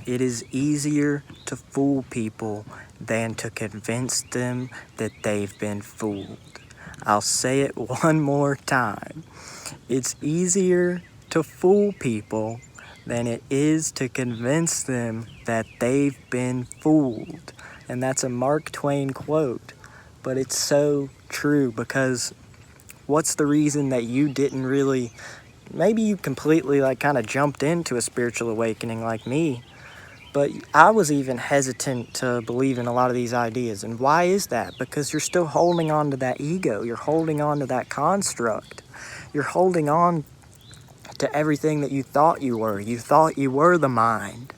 It is easier to fool people than to convince them that they've been fooled. I'll say it one more time. It's easier to fool people than it is to convince them that they've been fooled. And that's a Mark Twain quote, but it's so true, because what's the reason that you didn't really, maybe you completely kind of jumped into a spiritual awakening like me, but I was even hesitant to believe in a lot of these ideas. And why is that? Because you're still holding on to that ego. You're holding on to that construct. You're holding on to everything that you thought you were. You thought you were the mind.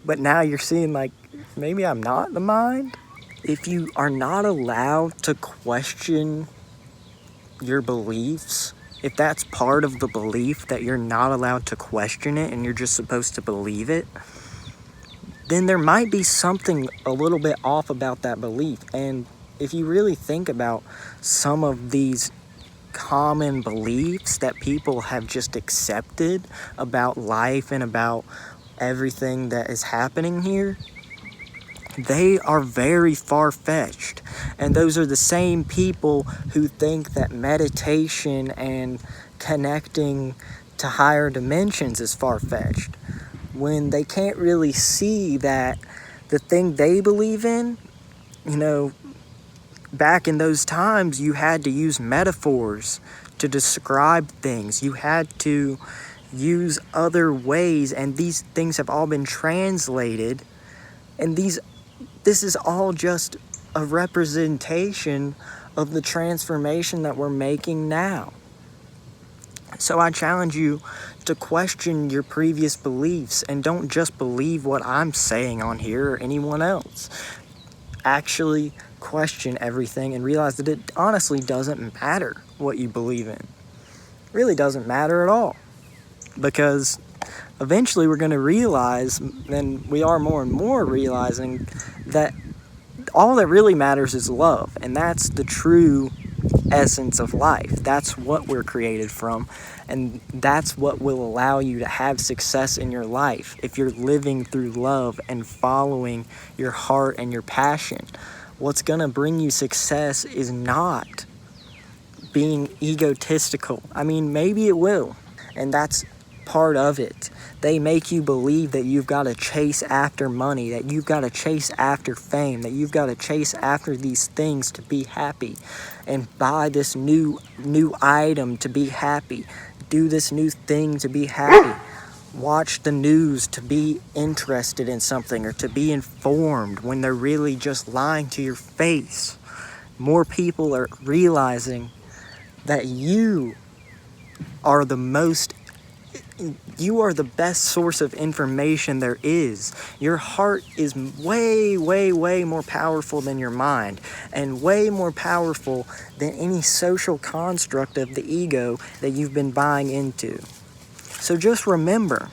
But now you're seeing, maybe I'm not the mind. If you are not allowed to question your beliefs, if that's part of the belief that you're not allowed to question it and you're just supposed to believe it, then there might be something a little bit off about that belief. And if you really think about some of these common beliefs that people have just accepted about life and about everything that is happening here, they are very far-fetched. And those are the same people who think that meditation and connecting to higher dimensions is far-fetched, when they can't really see that the thing they believe in, back in those times, you had to use metaphors to describe things. You had to use other ways, and these things have all been translated. And this is all just a representation of the transformation that we're making now. So I challenge you to question your previous beliefs, and don't just believe what I'm saying on here or anyone else. Actually question everything and realize that it honestly doesn't matter what you believe in. It really doesn't matter at all. Because eventually we're going to realize, and we are more and more realizing, that all that really matters is love. And that's the true essence of life. That's what we're created from. And that's what will allow you to have success in your life, if you're living through love and following your heart and your passion. What's going to bring you success is not being egotistical. I mean, maybe it will, and that's part of it. They make you believe that you've got to chase after money, that you've got to chase after fame, that you've got to chase after these things to be happy, and buy this new item to be happy, do this new thing to be happy, watch the news to be interested in something or to be informed, when they're really just lying to your face. More people are realizing that you are the best source of information there is. Your heart is way, way, way more powerful than your mind, and way more powerful than any social construct of the ego that you've been buying into. So just remember,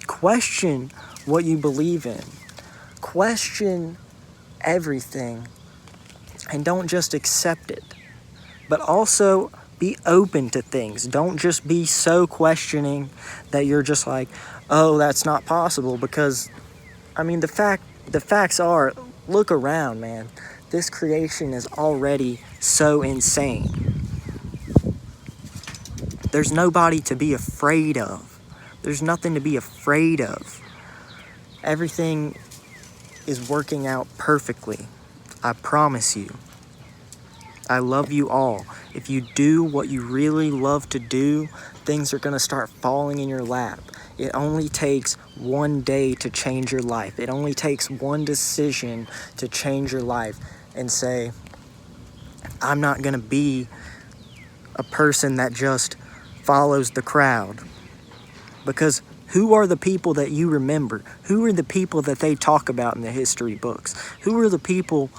question what you believe in. Question everything, and don't just accept it, but also be open to things. Don't just be so questioning that you're just like, oh, that's not possible. Because, the facts are, look around, man. This creation is already so insane. There's nobody to be afraid of. There's nothing to be afraid of. Everything is working out perfectly. I promise you. I love you all. If you do what you really love to do, things are going to start falling in your lap. It only takes one day to change your life. It only takes one decision to change your life and say, I'm not going to be a person that just follows the crowd. Because who are the people that you remember? Who are the people that they talk about in the history books? Who are the people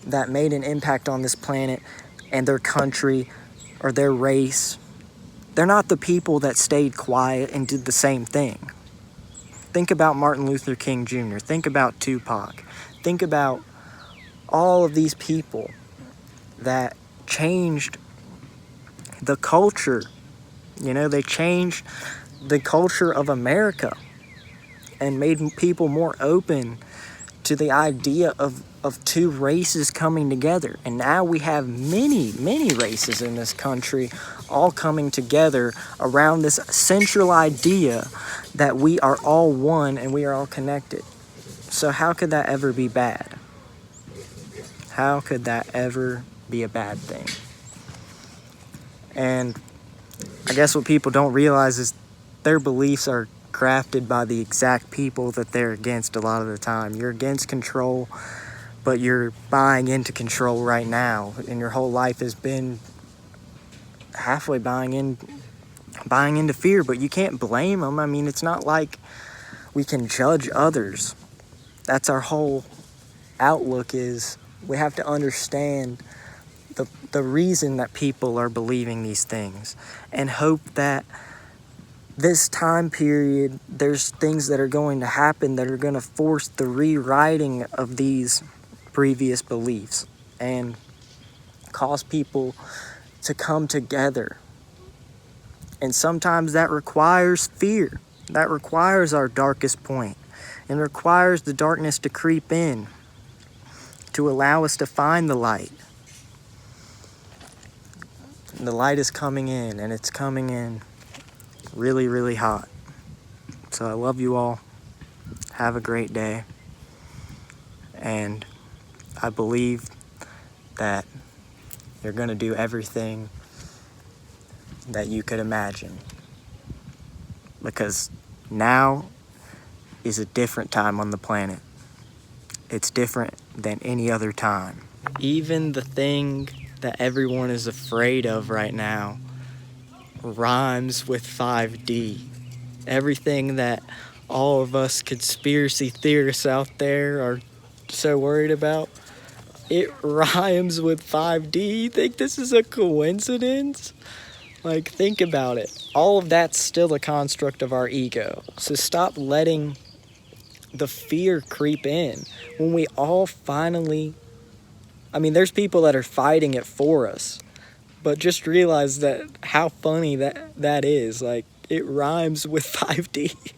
that made an impact on this planet and their country or their race? They're not the people that stayed quiet and did the same thing. Think about Martin Luther King Jr. Think about Tupac. Think about all of these people that changed the culture. They changed the culture of America. and made people more open to the idea of two races coming together. And now we have many races in this country all coming together around this central idea that we are all one and we are all connected. So how could that ever be bad? How could that ever be a bad thing? And I guess what people don't realize is their beliefs are crafted by the exact people that they're against a lot of the time. You're against control, but you're buying into control right now, and your whole life has been halfway buying into fear, but you can't blame them. I mean, it's not like we can judge others. That's our whole outlook, is we have to understand the reason that people are believing these things, and hope that this time period, there's things that are going to happen that are going to force the rewriting of these previous beliefs and cause people to come together. And sometimes that requires fear. That requires our darkest point, and requires the darkness to creep in to allow us to find the light. The light is coming in, and it's coming in really hot. So I love you all. Have a great day. And I believe that you're going to do everything that you could imagine, because now is a different time on the planet. It's different than any other time. Even the thing that everyone is afraid of right now rhymes with 5D. Everything that all of us conspiracy theorists out there are so worried about, it rhymes with 5D. You think this is a coincidence? Like, think about it. All of that's still a construct of our ego. So stop letting the fear creep in. When we all finally, I mean, there's people that are fighting it for us, but just realize that how funny that is. Like, it rhymes with 5D.